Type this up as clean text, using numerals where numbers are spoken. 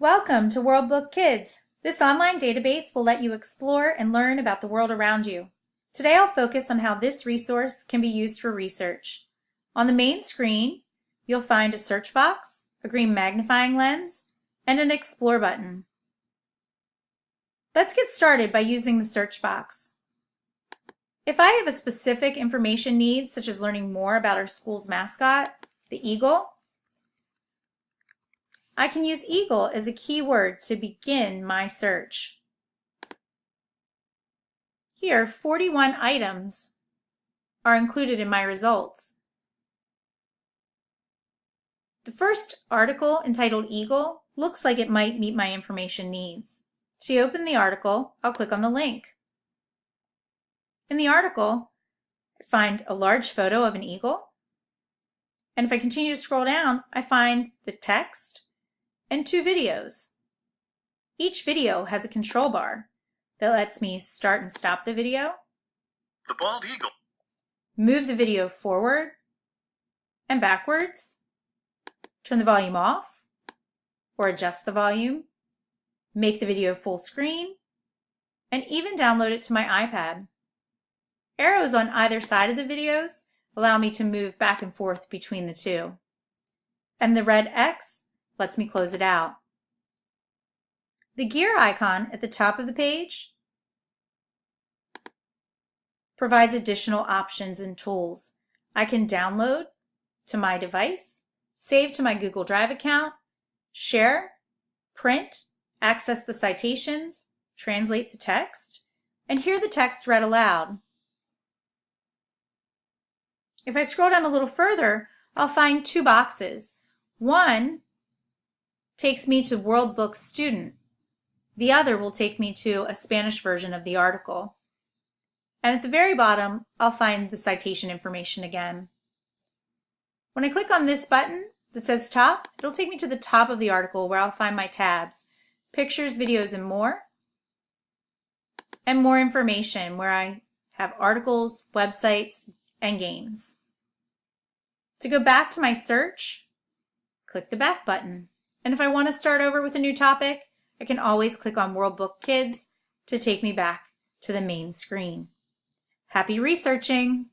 Welcome to World Book Kids. This online database will let you explore and learn about the world around you. Today I'll focus on how this resource can be used for research. On the main screen, you'll find a search box, a green magnifying lens, and an Explore button. Let's get started by using the search box. If I have a specific information need, such as learning more about our school's mascot, the eagle, I can use eagle as a keyword to begin my search. Here, 41 items are included in my results. The first article, entitled Eagle, looks like it might meet my information needs. To open the article, I'll click on the link. In the article, I find a large photo of an eagle, and if I continue to scroll down, I find the text and 2 videos. Each video has a control bar that lets me start and stop the video, The bald eagle, move the video forward and backwards, turn the volume off or adjust the volume, make the video full screen, and even download it to my iPad. Arrows on either side of the videos allow me to move back and forth between the two, and the red X lets me close it out. The gear icon at the top of the page provides additional options and tools. I can download to my device, save to my Google Drive account, share, print, access the citations, translate the text, and hear the text read aloud. If I scroll down a little further, I'll find 2 boxes. One takes me to World Book Student. The other will take me to a Spanish version of the article. And at the very bottom, I'll find the citation information again. When I click on this button that says top, it'll take me to the top of the article where I'll find my tabs, pictures, videos, and more information where I have articles, websites, and games. To go back to my search, click the back button. And if I want to start over with a new topic, I can always click on World Book Kids to take me back to the main screen. Happy researching!